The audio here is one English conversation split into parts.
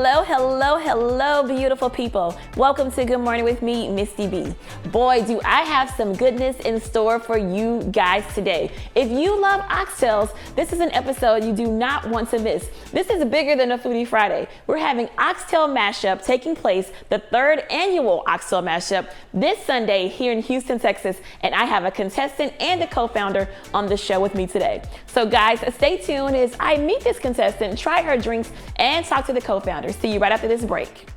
Hello, hello, hello, beautiful people. Welcome to Good Morning with me, Misti B. Boy, do I have some goodness in store for you guys today. If you love oxtails, this is an episode you do not want to miss. This is bigger than a Foodie Friday. We're having Oxtail MashUp taking place, the third annual Oxtail MashUp, this Sunday here in Houston, Texas, and I have a contestant and a co-founder on the show with me today. So guys, stay tuned as I meet this contestant, try her drinks, and talk to the co-founder. See you right after this break.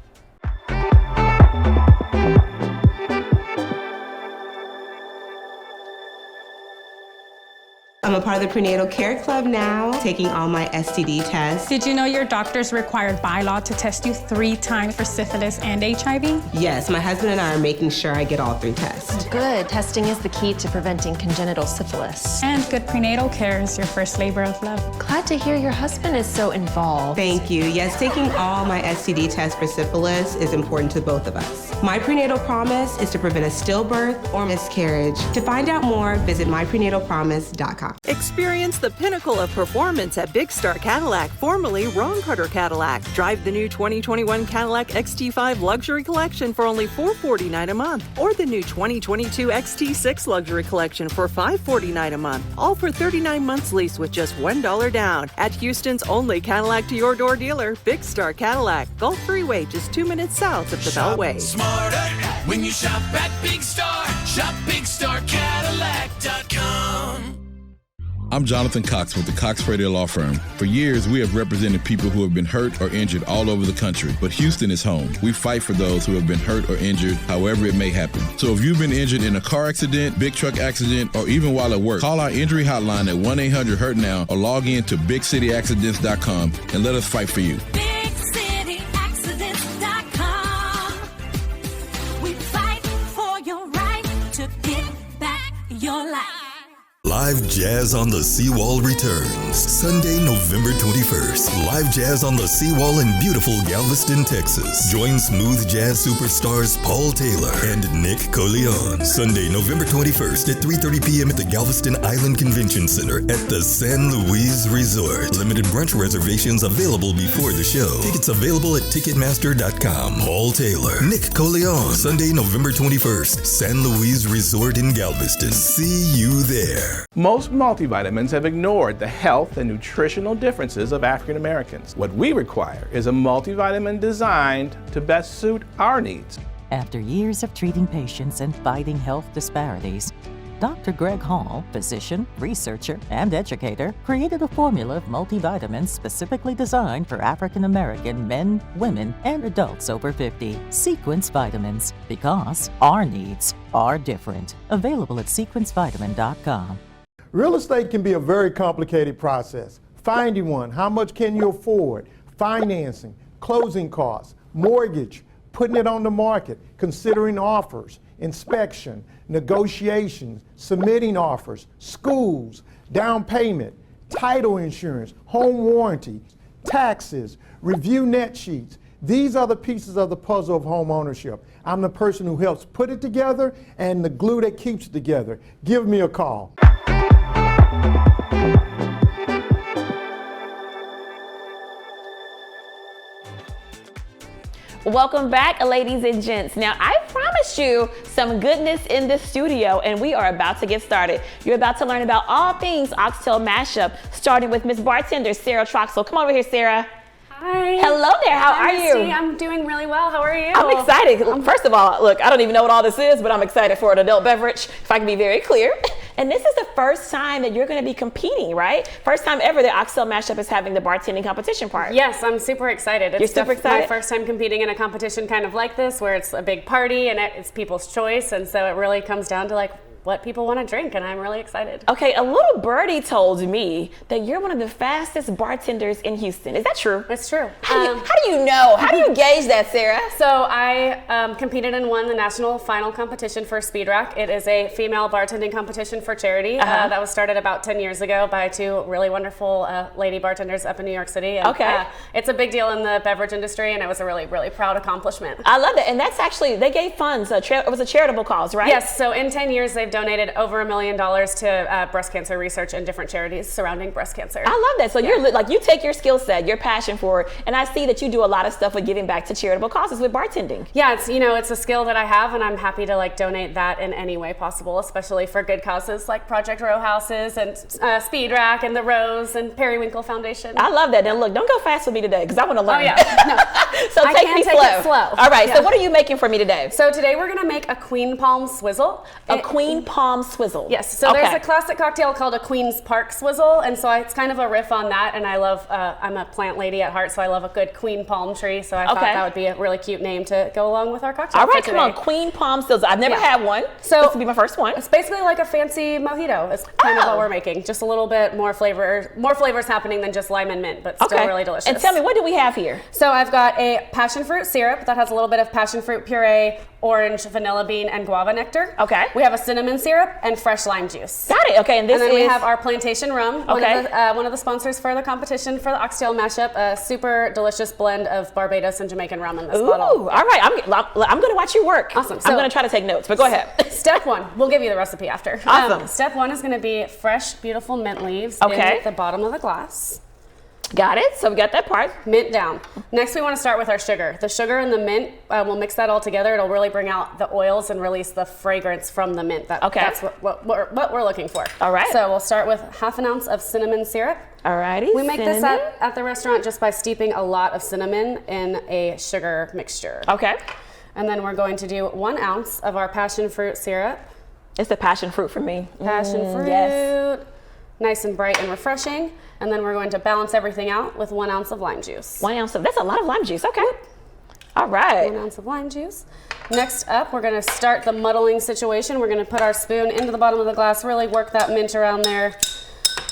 I'm a part of the prenatal care club now, taking all my STD tests. Did you know your doctor's required by law to test you 3 times for syphilis and HIV? Yes, my husband and I are making sure I get all 3 tests. Good. Testing is the key to preventing congenital syphilis. And good prenatal care is your first labor of love. Glad to hear your husband is so involved. Thank you. Yes, taking all my STD tests for syphilis is important to both of us. My prenatal promise is to prevent a stillbirth or miscarriage. To find out more, visit myprenatalpromise.com. Experience the pinnacle of performance at Big Star Cadillac, formerly Ron Carter Cadillac. Drive the new 2021 Cadillac XT5 Luxury Collection for only $449 a month, or the new 2022 XT6 Luxury Collection for $549 a month, all for 39 months lease with just $1 down. At Houston's only Cadillac to your door dealer, Big Star Cadillac, Gulf Freeway, just 2 minutes south of the Beltway. Smarter when you shop at Big Star. Shop BigStarCadillac.com. I'm Jonathan Cox with the Cox Frater Law Firm. For years, we have represented people who have been hurt or injured all over the country, but Houston is home. We fight for those who have been hurt or injured, however it may happen. So if you've been injured in a car accident, big truck accident, or even while at work, call our injury hotline at 1-800-HURT-NOW or log in to BigCityAccidents.com and let us fight for you. BigCityAccidents.com. We fight for your right to get back your life. Live Jazz on the Seawall returns Sunday, November 21st. Live Jazz on the Seawall in beautiful Galveston, Texas. Join smooth jazz superstars Paul Taylor and Nick Coleon. Sunday, November 21st at 3:30 p.m. at the Galveston Island Convention Center at the San Luis Resort. Limited brunch reservations available before the show. Tickets available at Ticketmaster.com. Paul Taylor, Nick Coleon. Sunday, November 21st, San Luis Resort in Galveston. See you there. Most multivitamins have ignored the health and nutritional differences of African Americans. What we require is a multivitamin designed to best suit our needs. After years of treating patients and fighting health disparities, Dr. Greg Hall, physician, researcher, and educator, created a formula of multivitamins specifically designed for African American men, women, and adults over 50. Sequence Vitamins, because our needs are different. Available at sequencevitamin.com. Real estate can be a very complicated process. Finding one, how much can you afford? Financing, closing costs, mortgage, putting it on the market, considering offers, inspection, negotiations, submitting offers, schools, down payment, title insurance, home warranty, taxes, review net sheets. These are the pieces of the puzzle of home ownership. I'm the person who helps put it together and the glue that keeps it together. Give me a call. Welcome back, ladies and gents. Now, I promised you some goodness in the studio, and we are about to get started. You're about to learn about all things Oxtail MashUp, starting with Miss Bartender, Sarah Troxell. Come over here, Sarah. Hi. Hello there, how are you? Misty. I'm doing really well, how are you? I'm excited. First of all, look, I don't even know what all this is, but I'm excited for an adult beverage, if I can be very clear. And this is the first time that you're going to be competing, right? First time ever that Oxtail MashUp is having the bartending competition part. Yes, I'm super excited. You're super excited? My first time competing in a competition kind of like this, where it's a big party and it's people's choice, and so it really comes down to like what people want to drink, and I'm really excited. Okay, a little birdie told me that you're one of the fastest bartenders in Houston. Is that true? It's true. How do you know? How do you gauge that, Sarah? So I competed and won the national final competition for Speed Rack. It is a female bartending competition for charity that was started about 10 years ago by 2 really wonderful lady bartenders up in New York City. And, it's a big deal in the beverage industry, and it was a really, really proud accomplishment. I love it, and that's actually, they gave funds. It was a charitable cause, right? Yes, so in 10 years they've donated over $1 million to breast cancer research and different charities surrounding breast cancer. I love that. So you're like, you take your skill set, your passion for it, and I see that you do a lot of stuff with giving back to charitable causes with bartending. Yeah, it's, you know, it's a skill that I have, and I'm happy to like donate that in any way possible, especially for good causes like Project Row Houses and Speed Rack and the Rose and Periwinkle Foundation. I love that. Now look, don't go fast with me today because I want to learn. Oh yeah, no. So I take can me take slow. it slow. All right. Yeah. So what are you making for me today? So today we're gonna make a Queen Palm Swizzle. A Queen Palm Swizzle. Yes. So there's a classic cocktail called a Queen's Park Swizzle, and so it's kind of a riff on that. And I love, I'm a plant lady at heart, so I love a good Queen Palm tree. So I thought that would be a really cute name to go along with our cocktail. All right, come on, Queen Palm Swizzle. I've never had one. So this will be my first one. It's basically like a fancy mojito. It's kind of what we're making. Just a little bit more flavors happening than just lime and mint, but still really delicious. And tell me, what do we have here? So I've got a passion fruit syrup that has a little bit of passion fruit puree, orange, vanilla bean, and guava nectar. Okay. We have a cinnamon syrup and fresh lime juice. Got it. Okay, and this then is... we have our plantation rum. Okay. One of the sponsors for the competition for the Oxtail MashUp, a super delicious blend of Barbados and Jamaican rum in this bottle. All right. I'm going to watch you work. Awesome. I'm going to try to take notes, but go ahead. Step one, we'll give you the recipe after. Awesome. Step one is going to be fresh, beautiful mint leaves in the bottom of the glass. Got it. So we got that part. Mint down. Next, we want to start with our sugar. The sugar and the mint, we'll mix that all together. It'll really bring out the oils and release the fragrance from the mint. That's what we're looking for. All right. So we'll start with 1/2 ounce of cinnamon syrup. All righty. We make this at the restaurant just by steeping a lot of cinnamon in a sugar mixture. Okay. And then we're going to do 1 ounce of our passion fruit syrup. It's the passion fruit for me. Passion fruit. Yes. Nice and bright and refreshing. And then we're going to balance everything out with 1 ounce of lime juice. 1 ounce that's a lot of lime juice. Okay. All right. 1 ounce of lime juice. Next up, we're going to start the muddling situation. We're going to put our spoon into the bottom of the glass, really work that mint around there.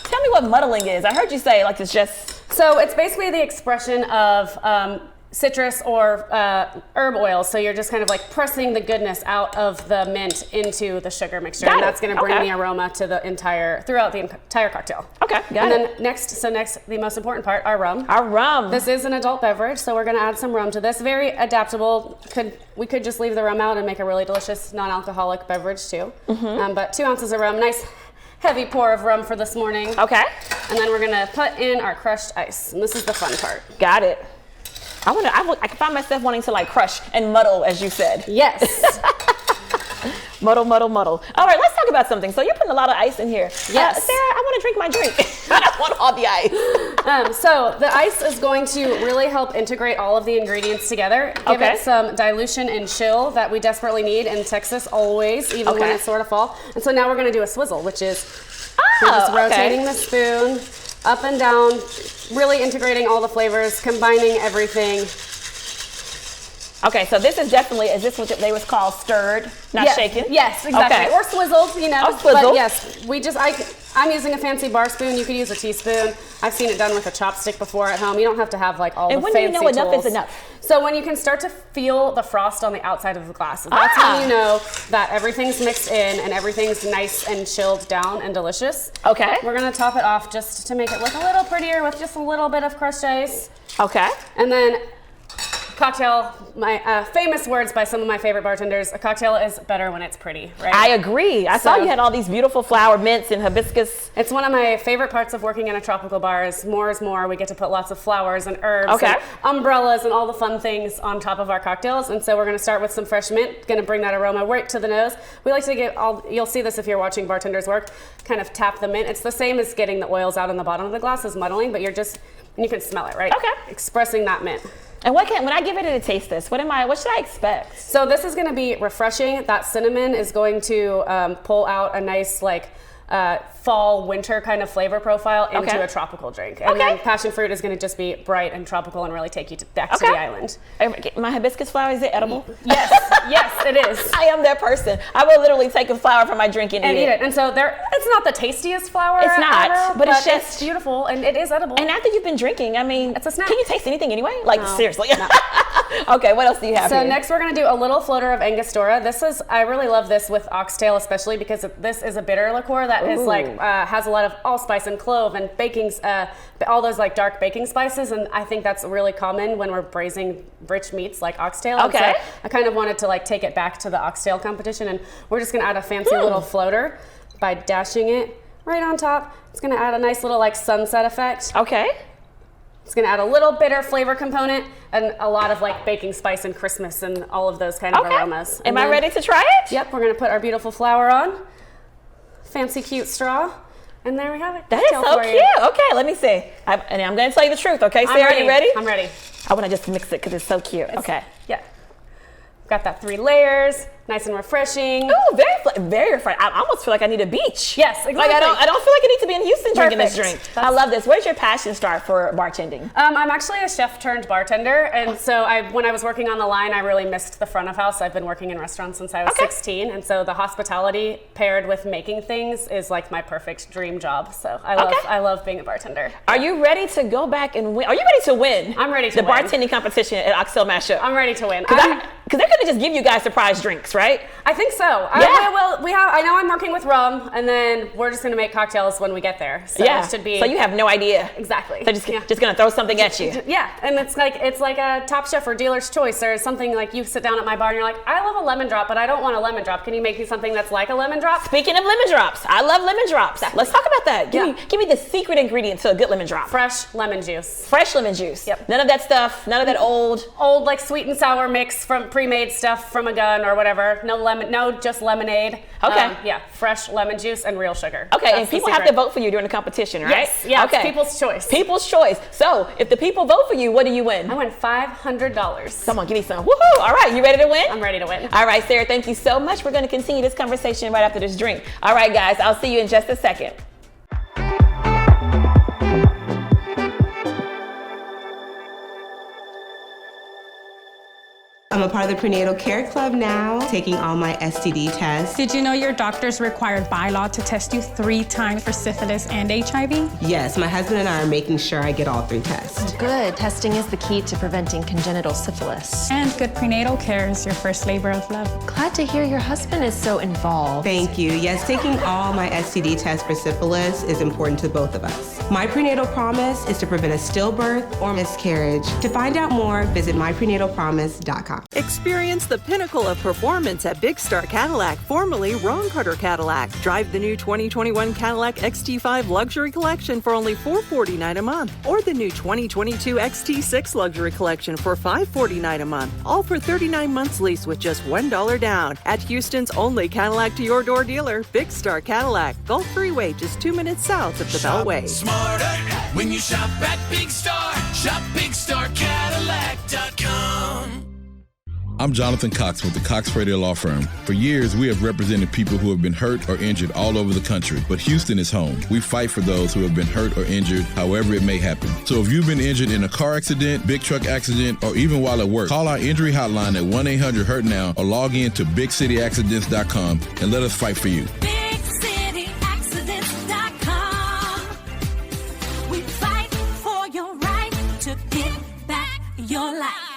Tell me what muddling is. I heard you say like it's just... So it's basically the expression of citrus or herb oils. So you're just kind of like pressing the goodness out of the mint into the sugar mixture. And that's going to bring the aroma to throughout the entire cocktail. Okay, got it. And then next, the most important part, our rum. Our rum. This is an adult beverage, so we're going to add some rum to this. Very adaptable. We could just leave the rum out and make a really delicious non-alcoholic beverage too. But 2 ounces of rum, nice heavy pour of rum for this morning. Okay. And then we're going to put in our crushed ice. And this is the fun part. Got it. I can find myself wanting to like crush and muddle, as you said. Yes. Muddle, muddle, muddle. All right, let's talk about something. So you're putting a lot of ice in here. Yes. Sarah, I want to drink my drink. I don't want all the ice. So the ice is going to really help integrate all of the ingredients together. Give it some dilution and chill that we desperately need in Texas always, even when it's sort of fall. And so now we're going to do a swizzle, which is we're just rotating the spoon up and down, really integrating all the flavors, combining everything. Okay, so this is definitely, is this what they was called stirred, not shaken? Yes, exactly. Okay. Or swizzled, you know. Or swizzled. But yes, I'm using a fancy bar spoon. You could use a teaspoon. I've seen it done with a chopstick before at home. You don't have to have like all the fancy tools. And when do you know enough is enough? So when you can start to feel the frost on the outside of the glass, that's when you know that everything's mixed in and everything's nice and chilled down and delicious. Okay. We're gonna top it off just to make it look a little prettier with just a little bit of crushed ice. Okay. And then cocktail, my famous words by some of my favorite bartenders, a cocktail is better when it's pretty, right? I agree. I saw you had all these beautiful flower mints and hibiscus. It's one of my favorite parts of working in a tropical bar is more. We get to put lots of flowers and herbs and umbrellas and all the fun things on top of our cocktails. And so we're going to start with some fresh mint, going to bring that aroma right to the nose. We like to get you'll see this if you're watching bartenders work, kind of tap the mint. It's the same as getting the oils out in the bottom of the glass as muddling, but you can smell it, right? Okay. Expressing that mint. And when I give it a taste what should I expect? So this is going to be refreshing. That cinnamon is going to pull out a nice fall winter kind of flavor profile into a tropical drink. And then passion fruit is going to just be bright and tropical and really take you back to the island. My hibiscus flower, is it edible? Yes, yes, it is. I am that person. I will literally take a flower from my drink and eat it. And so it's not the tastiest flower It's not, ever, but it's beautiful and it is edible. And after you've been drinking, I mean, it's a snack. Can you taste anything anyway? Like, no, seriously. No. Okay, what else do you have So here? next we're going to do a little floater of Angostura. I really love this with oxtail, especially because this is a bitter liqueur that is has a lot of allspice and clove and all those like dark baking spices, and I think that's really common when we're braising rich meats like oxtail. Okay. And so I kind of wanted to like take it back to the oxtail competition, and we're just going to add a fancy little floater by dashing it right on top. It's going to add a nice little like sunset effect. Okay. It's going to add a little bitter flavor component and a lot of like baking spice and Christmas and all of those kind of aromas. Am I ready to try it? Yep, we're going to put our beautiful flour on. Fancy cute straw. And there we have it. That is so cute. Okay, let me see. And I'm going to tell you the truth, okay? Sarah, you ready? I'm ready. I want to just mix it because it's so cute. Okay. Yeah. Got that 3 layers. Nice and refreshing. Oh, very refreshing. I almost feel like I need a beach. Yes, exactly. Like I don't feel like I need to be in Houston drinking this drink. That's I love this. Where's your passion start for bartending? I'm actually a chef turned bartender, and so when I was working on the line, I really missed the front of house. I've been working in restaurants since I was 16, and so the hospitality paired with making things is like my perfect dream job. So I love being a bartender. Are you ready to go back and win? Are you ready to win? I'm ready to the win. bartending competition at Oxtail MashUp. I'm ready to win. Because they're gonna just give you guys surprise drinks, right? I think so. I know I'm working with rum, and then we're just gonna make cocktails when we get there. So it should be. So you have no idea. Exactly. They're just gonna throw something at you. Yeah, and it's like a Top Chef or Dealer's Choice or something like you sit down at my bar and you're like, I love a lemon drop, but I don't want a lemon drop. Can you make me something that's like a lemon drop? Speaking of lemon drops, I love lemon drops. Let's talk about that. Give me the secret ingredient to a good lemon drop. Fresh lemon juice. Fresh lemon juice. Yep. None of that stuff. None of that old like sweet and sour mix from pre-made stuff from a gun or whatever. No, just lemonade. Okay. Fresh lemon juice and real sugar. Okay, That's and people have to vote for you during the competition, right? Yes. Yeah. Okay. It's people's choice. People's choice. So if the people vote for you, what do you win? I win $500. Come on, give me some. Woohoo! All right, you ready to win? I'm ready to win. All right, Sarah, thank you so much. We're going to continue this conversation right after this drink. All right, guys, I'll see you in just a second. I'm a part of the prenatal care club now, taking all my STD tests. Did you know your doctor's required by law to test you 3 times for syphilis and HIV? Yes, my husband and I are making sure I get all 3 tests. Good. Testing is the key to preventing congenital syphilis. And good prenatal care is your first labor of love. Glad to hear your husband is so involved. Thank you. Yes, taking all my STD tests for syphilis is important to both of us. My prenatal promise is to prevent a stillbirth or miscarriage. To find out more, visit myprenatalpromise.com. Experience the pinnacle of performance at Big Star Cadillac, formerly Ron Carter Cadillac. Drive the new 2021 Cadillac XT5 Luxury Collection for only $449 a month, or the new 2022 XT6 Luxury Collection for $549 a month, all for 39 months lease with just $1 down. At Houston's only Cadillac to your door dealer, Big Star Cadillac, Gulf Freeway, just 2 minutes south of the Beltway. Smarter when you shop at Big Star. Shop BigStarCadillac.com. I'm Jonathan Cox with the Cox Radio Law Firm. For years, we have represented people who have been hurt or injured all over the country, but Houston is home. We fight for those who have been hurt or injured, however it may happen. So if you've been injured in a car accident, big truck accident, or even while at work, call our injury hotline at 1-800-HURT-NOW or log in to BigCityAccidents.com and let us fight for you. BigCityAccidents.com. We fight for your right to get back your life.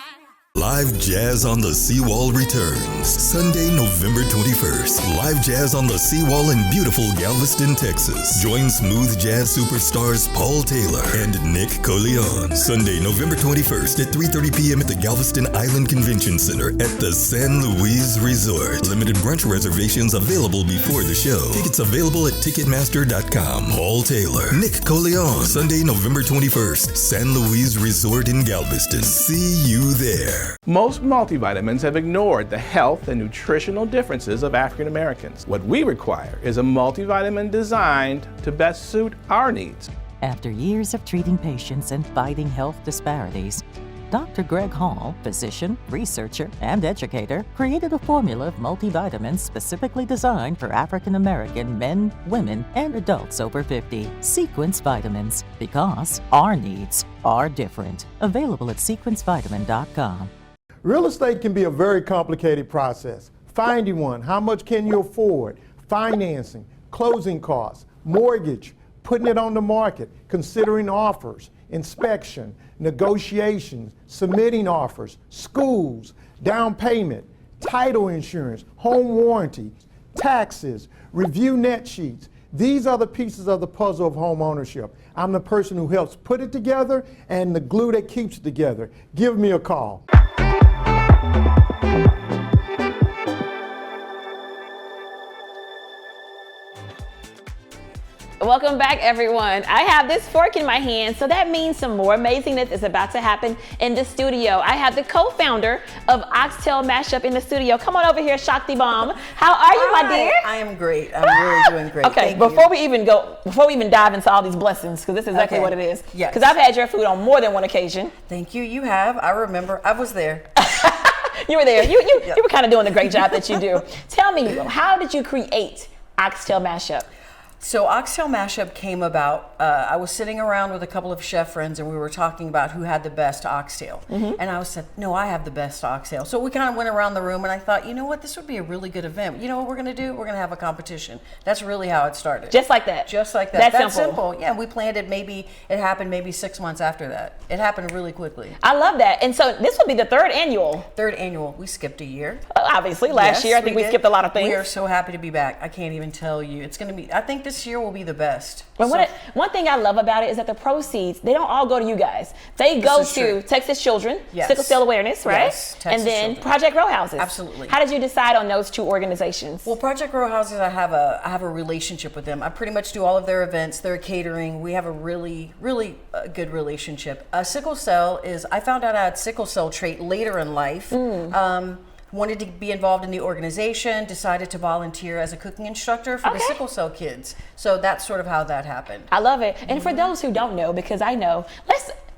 Live Jazz on the Seawall returns Sunday, November 21st. Live Jazz on the Seawall in beautiful Galveston, Texas. Join smooth jazz superstars Paul Taylor and Nick Coleon. Sunday, November 21st at 3:30 p.m. at the Galveston Island Convention Center at the San Luis Resort. Limited brunch reservations available before the show. Tickets available at Ticketmaster.com. Paul Taylor, Nick Coleon. Sunday, November 21st, San Luis Resort in Galveston. See you there. Most multivitamins have ignored the health and nutritional differences of African Americans. What we require is a multivitamin designed to best suit our needs. After years of treating patients and fighting health disparities, Dr. Greg Hall, physician, researcher, and educator, created a formula of multivitamins specifically designed for African American men, women, and adults over 50. Sequence Vitamins, because our needs are different. Available at sequencevitamin.com. Real estate can be a very complicated process. Finding one, how much can you afford, financing, closing costs, mortgage, putting it on the market, considering offers. inspection, negotiations, submitting offers, schools, down payment, title insurance, home warranty, taxes, review net sheets. These are the pieces of the puzzle of home ownership. I'm the person who helps put it together and the glue that keeps it together. Give me a call. Welcome back, everyone. I have this fork in my hand, so that means some more amazingness is about to happen in the studio. I have the co-founder of Oxtail MashUp in the studio. Come on over here, Shakti Baum. How are you, my dear? I am great. I'm really doing great. Okay, before we even dive into all these blessings, because this is exactly what it is. Yes. Because I've had your food on more than one occasion. Thank you. You have. I remember. I was there. You were there. You were kind of doing the great job that you do. Tell me, how did you create Oxtail MashUp? So Oxtail MashUp came about, I was sitting around with a couple of chef friends and we were talking about who had the best oxtail. And I said, no, I have the best oxtail. So we kind of went around the room and I thought, you know what, this would be a really good event. You know what we're going to do? We're going to have a competition. That's really how it started. Just like that? Just like that. That's simple. Yeah, we planned it, it happened maybe 6 months after that. It happened really quickly. I love that. And so this will be the third annual. Third annual. We skipped a year. Obviously, last year I think we skipped a lot of things. We are so happy to be back. I can't even tell you. It's going to be, I think this year will be the best. But one thing I love about it is that the proceeds, they don't all go to you guys. They go to Texas Children, Sickle Cell Awareness, right? Yes, and then Project Row Houses. Absolutely. How did you decide on those two organizations? Well, Project Row Houses, I have a relationship with them. I pretty much do all of their events, their catering. We have a really good relationship. Sickle Cell is, I found out I had sickle cell trait later in life. Wanted to be involved in the organization, decided to volunteer as a cooking instructor for the sickle cell kids. So that's sort of how that happened. I love it. And for those who don't know, because I know,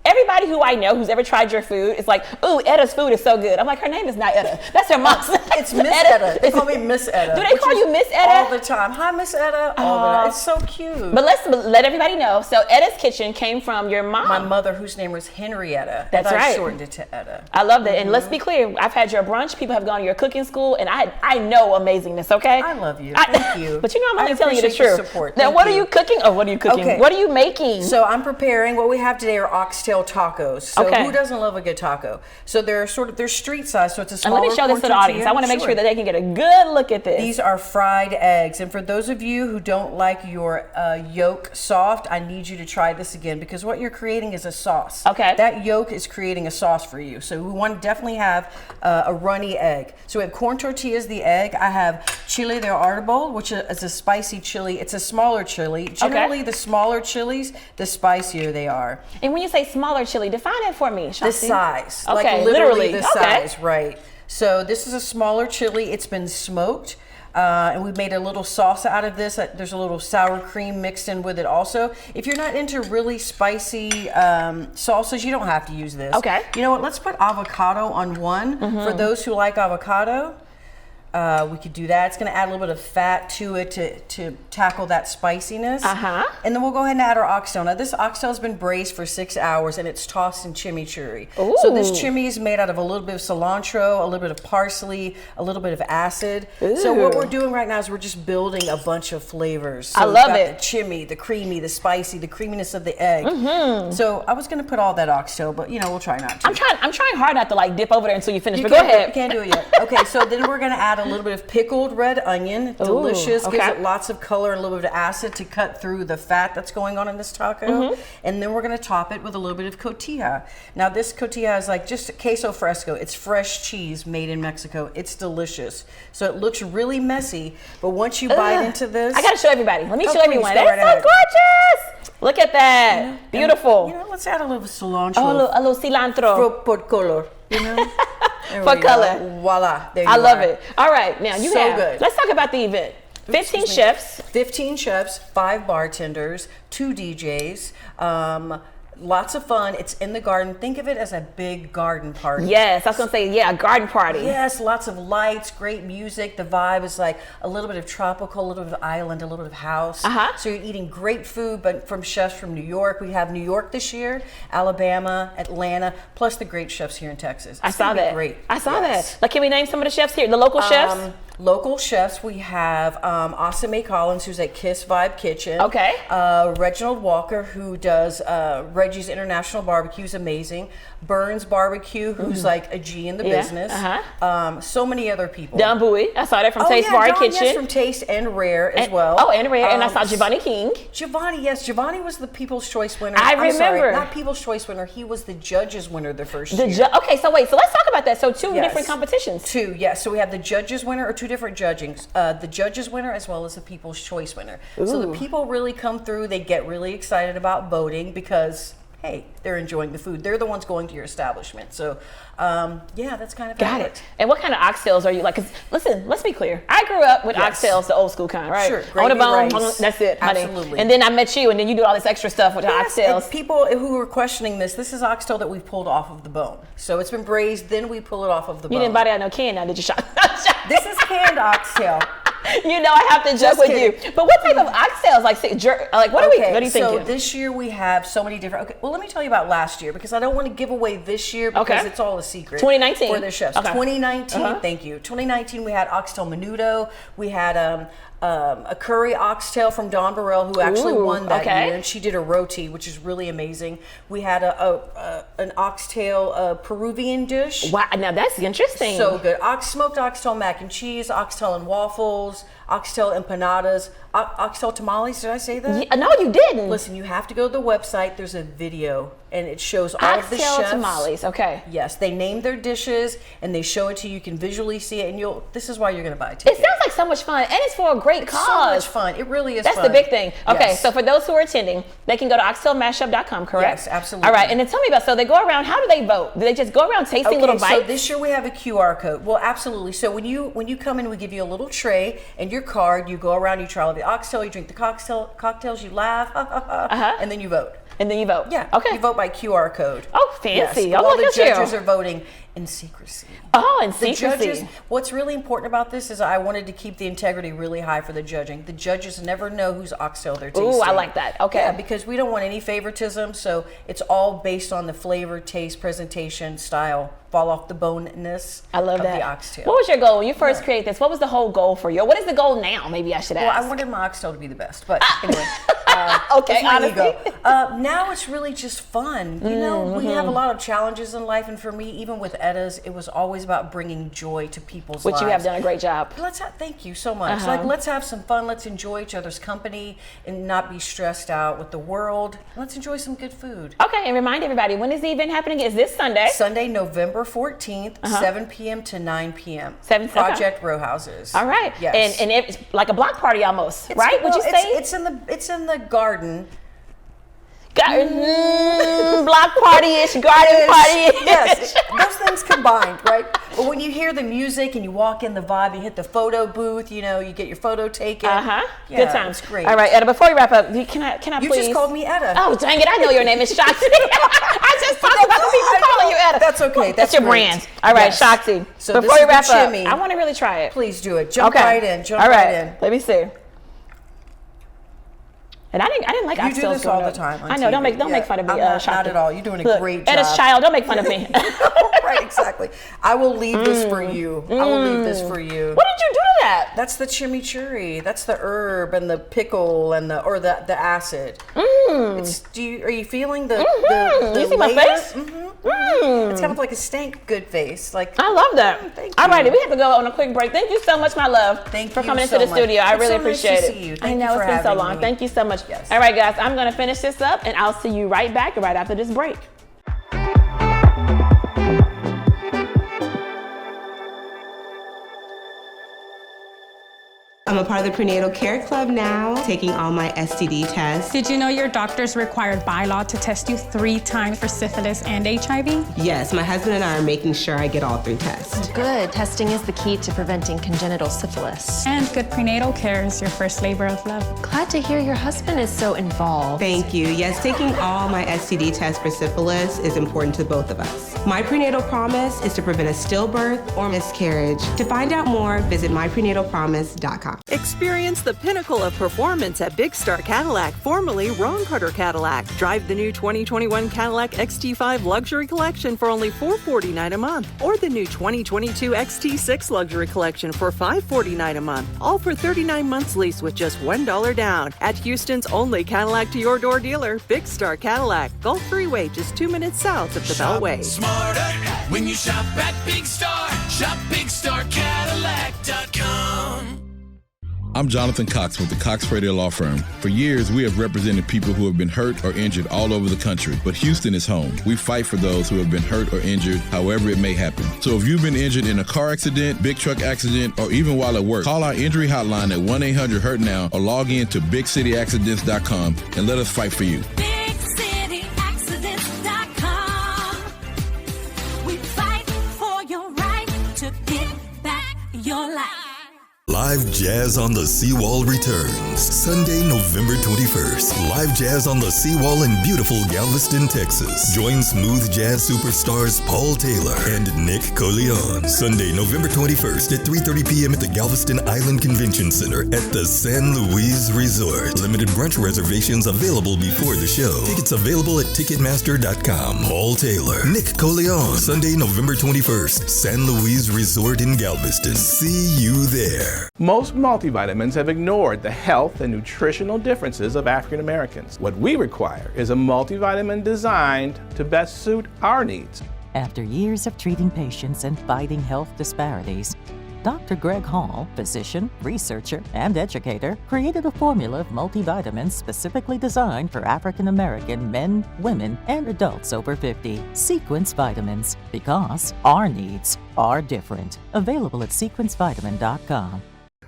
everybody who I know who's ever tried your food is like, ooh, Etta's food is so good. I'm like, her name is not Etta. That's her mom's. It's Miss Etta. They call me Miss Etta. Do they call you Miss Etta? All the time. Hi, Miss Etta. All the time. It's so cute. But let's let everybody know. So Etta's Kitchen came from your mom. My mother, whose name was Henrietta. That's right. I shortened it to Etta. I love that. And let's be clear, I've had your brunch. People have gone to your cooking school, and I know amazingness, okay? I love you. Thank you. But you know I'm only telling you the truth. Support. Now, what are you cooking? Oh, what are you cooking? Okay. What are you making? So I'm preparing. What we have today are oxtail tacos. So who doesn't love a good taco? So they're street size, so it's a smaller. And let me show this to the audience. I want to make sure that they can get a good look at this. These are fried eggs, and for those of you who don't like your yolk soft, I need you to try this again because what you're creating is a sauce. Okay. That yolk is creating a sauce for you. So we want to definitely have a runny egg. So we have corn tortillas, the egg. I have chile de árbol, which is a spicy chili. It's a smaller chili. Generally, the smaller chilies, the spicier they are. And when you say smaller chili, define it for me, Shakti. The size. Okay, like literally the size, right. So this is a smaller chili. It's been smoked. And we've made a little sauce out of this. There's a little sour cream mixed in with it also. If you're not into really spicy salsas, you don't have to use this. Okay. You know what? Let's put avocado on one. For those who like avocado, we could do that. It's going to add a little bit of fat to it to tackle that spiciness. And then we'll go ahead and add our oxtail. Now this oxtail has been braised for 6 hours and it's tossed in chimichurri. So this chimi is made out of a little bit of cilantro, a little bit of parsley, a little bit of acid. So what we're doing right now is we're just building a bunch of flavors. So I love it. The chimi, the creamy, the spicy, the creaminess of the egg. So I was going to put all that oxtail, but you know, we'll try not to. I'm trying hard not to like dip over there until you finish, but go ahead. You can't do it yet. Okay, so then we're going to add a little bit of pickled red onion. Delicious. Gives it lots of color and a little bit of acid to cut through the fat that's going on in this taco. And then we're going to top it with a little bit of cotija. Now this cotija is like just queso fresco. It's fresh cheese made in Mexico. It's delicious. So it looks really messy, but once you bite into this, I got to show everybody. Let me show everyone. That's so gorgeous. Look at that. Beautiful. You know, let's add a little cilantro. Oh, a little cilantro. For color. You know. For color. Voila. There you I love are. it. All right. Now you have. Good. Let's talk about the event. 15 chefs. 15 chefs, 5 bartenders, 2 DJs. Lots of fun. It's in the garden. Think of it as a big garden party. Yes, I was going to say, a garden party. Yes, lots of lights, great music. The vibe is like a little bit of tropical, a little bit of island, a little bit of house. So you're eating great food, but from chefs from New York. We have New York this year, Alabama, Atlanta, plus the great chefs here in Texas. I saw that. Great. I saw that. Like, can we name some of the chefs here, the local chefs? Local chefs, we have Asa May Collins, who's at Kiss Vibe Kitchen. Okay. Reginald Walker, who does Reggie's International Barbecue, is amazing. Burns Barbecue, who's like a G in the business. So many other people. Don Bowie, I saw that from Taste Bar Kitchen. Yes, from Taste and Rare as well. Oh, and Rare, and I saw Giovanni King. Giovanni, yes, Giovanni was the People's Choice winner. I remember. Sorry, not People's Choice winner. He was the Judges winner the first year. Okay, so wait, so let's talk about that. So two different competitions. Two, yes. So we have the Judges winner, or two different judgings. The Judges winner as well as the People's Choice winner. Ooh. So the people really come through. They get really excited about voting because, hey, they're enjoying the food. They're the ones going to your establishment. So, that's kind of Got it. And what kind of oxtails are you like? 'Cause listen, let's be clear. I grew up with oxtails, the old school kind, right? Sure. On the bone, Rice. that's it, honey. Absolutely. And then I met you, and then you do all this extra stuff with the oxtails. And people who are questioning this is oxtail that we've pulled off of the bone. So it's been braised, then we pull it off of the bone. You didn't buy that no can now, did you, Shot? This is canned oxtail. You know I have to joke with you. But what type of oxtails? What are you thinking? So this year we have so many different. Okay, well, let me tell you about last year because I don't want to give away this year because it's all a secret. 2019 for the chefs. Okay. 2019. Thank you. 2019 we had oxtail menudo. We had a curry oxtail from Dawn Burrell, who actually won that year, and she did a roti, which is really amazing. We had an oxtail Peruvian dish. Wow, now that's interesting. So good. Smoked oxtail mac and cheese, oxtail and waffles, oxtail empanadas, oxtail tamales. Did I say that? Yeah, no, you didn't. Listen, you have to go to the website. There's a video, and it shows all of the chefs. Oxtail tamales, okay. Yes, they name their dishes, and they show it to you. You can visually see it, and this is why you're going to buy a ticket. It sounds like so much fun, and it's for a great cause. So much fun. It really is That's fun. the big thing. Okay, Yes. so for those who are attending, they can go to oxtailmashup.com, correct? Yes, absolutely. All right, and then tell me about, so they go around, how do they vote? Do they just go around tasting little bites? So this year we have a QR code. Well, absolutely. So when you come in, we give you a little tray and your card. You go around, you try all the oxtail, you drink the cocktails, you laugh, and then you vote. And then you vote. Yeah. Okay. You vote by QR code. Oh, fancy. Yes. Oh, All look the at you. judges are voting in secrecy. Oh, in The secrecy. judges, what's really important about this is I wanted to keep the integrity really high for the judging. The judges never know whose oxtail they're tasting. Ooh, I like that. Okay. Yeah, because we don't want any favoritism, so it's all based on the flavor, taste, presentation, style, fall off the boneness I love of that. the oxtail. What was your goal when you first created this? What was the whole goal for you? What is the goal now? Maybe I should ask. Well, I wanted my oxtail to be the best, but anyway. Okay, it's my honestly. ego. Now it's really just fun. You know, we have a lot of challenges in life, and for me, even with Etta's, it was always about bringing joy to people's lives. Which you have done a great job. Thank you so much. Let's have some fun. Let's enjoy each other's company and not be stressed out with the world. Let's enjoy some good food. Okay, and remind everybody, when is the event happening? Is this Sunday? Sunday, November 14th, 7 p.m. to 9 p.m. 7 Project Row Houses. All right. Yes. And it's like a block party almost, right? Would you say? It's in the garden. Block party-ish, garden party-ish. Yes, those things combined, right? But when you hear the music and you walk in the vibe, you hit the photo booth, you get your photo taken. Yeah, good times. It's great. All right, Etta, before we wrap up, can I You please? just called me Etta. Oh, dang it, I know your name is Shakti. I just talked about the people calling you Etta. That's okay. That's your great. brand. All right, Yes. Shakti. So before this we is the wrap up, chimney. I want to really try it. Please do it. Jump right in. Jump All right in. Let me see. And I didn't like oxtails. You do this all the time on I know. TV. Don't make fun of me, Not Shakti. at all. You're doing a Look, great job. Etta's child. Don't make fun of me. Right, exactly. I will leave this for you. I will leave this for you. What did you do to that? That's the chimichurri. That's the herb and the pickle and the acid. Are you feeling the you see my layer? face? It's kind of like a stank good face. Like I love that. Thank All you. righty, we have to go on a quick break. Thank you so much, my love, Thank for you coming so into the much. studio. I It's really so nice to appreciate it. see you. I Thank know you for it's been so having long. me. Thank you so much. Yes. All right, guys, I'm going to finish this up, and I'll see you right back right after this break. I'm a part of the Prenatal Care Club now, taking all my STD tests. Did you know your doctor's required by law to test you 3 times for syphilis and HIV? Yes, my husband and I are making sure I get all 3 tests. Good. Testing is the key to preventing congenital syphilis. And good prenatal care is your first labor of love. Glad to hear your husband is so involved. Thank you. Yes, taking all my STD tests for syphilis is important to both of us. My prenatal promise is to prevent a stillbirth or miscarriage. To find out more, visit myprenatalpromise.com. Experience the pinnacle of performance at Big Star Cadillac, formerly Ron Carter Cadillac. Drive the new 2021 Cadillac XT5 Luxury Collection for only $449 a month, or the new 2022 XT6 Luxury Collection for $549 a month, all for 39 months lease with just $1 down. At Houston's only Cadillac to your door dealer, Big Star Cadillac, Gulf Freeway, just 2 minutes south of the Beltway. Smarter when you shop at Big Star. Shop BigStarCadillac.com. I'm Jonathan Cox with the Cox Radio Law Firm. For years, we have represented people who have been hurt or injured all over the country, but Houston is home. We fight for those who have been hurt or injured, however it may happen. So if you've been injured in a car accident, big truck accident, or even while at work, call our injury hotline at 1-800-HURT-NOW or log in to BigCityAccidents.com and let us fight for you. BigCityAccidents.com. We fight for your right to get back your life. Live Jazz on the Seawall returns Sunday, November 21st. Live Jazz on the Seawall in beautiful Galveston, Texas. Join smooth jazz superstars Paul Taylor and Nick Coleon. Sunday, November 21st at 3:30 p.m. at the Galveston Island Convention Center at the San Luis Resort. Limited brunch reservations available before the show. Tickets available at Ticketmaster.com. Paul Taylor, Nick Coleon. Sunday, November 21st, San Luis Resort in Galveston. See you there. Most multivitamins have ignored the health and nutritional differences of African Americans. What we require is a multivitamin designed to best suit our needs. After years of treating patients and fighting health disparities, Dr. Greg Hall, physician, researcher, and educator, created a formula of multivitamins specifically designed for African American men, women, and adults over 50. Sequence Vitamins, because our needs are different. Available at sequencevitamin.com.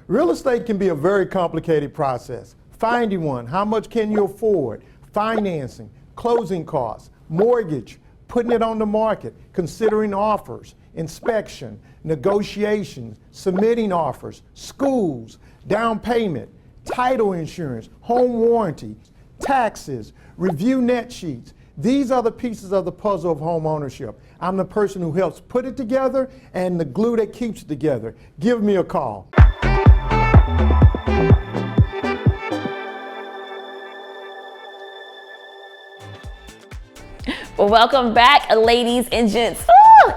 Real estate can be a very complicated process. Finding one, how much can you afford, financing, closing costs, mortgage, putting it on the market, considering offers, inspection, negotiations, submitting offers, schools, down payment, title insurance, home warranty, taxes, review net sheets. These are the pieces of the puzzle of home ownership. I'm the person who helps put it together and the glue that keeps it together. Give me a call. Well, welcome back, ladies and gents.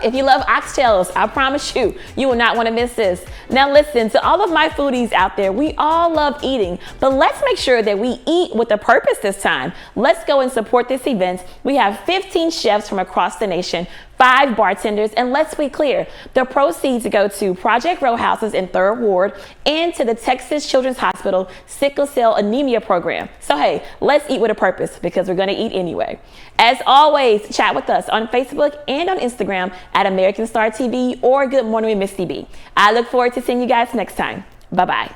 If you love oxtails, I promise you, you will not want to miss this. Now listen, to all of my foodies out there, we all love eating, but let's make sure that we eat with a purpose this time. Let's go and support this event. We have 15 chefs from across the nation, 5 bartenders, and let's be clear, the proceeds go to Project Row Houses in 3rd Ward and to the Texas Children's Hospital Sickle Cell Anemia Program. So hey, let's eat with a purpose because we're gonna eat anyway. As always, chat with us on Facebook and on Instagram at American Star TV or Good Morning with Misti B. I look forward to seeing you guys next time. Bye-bye.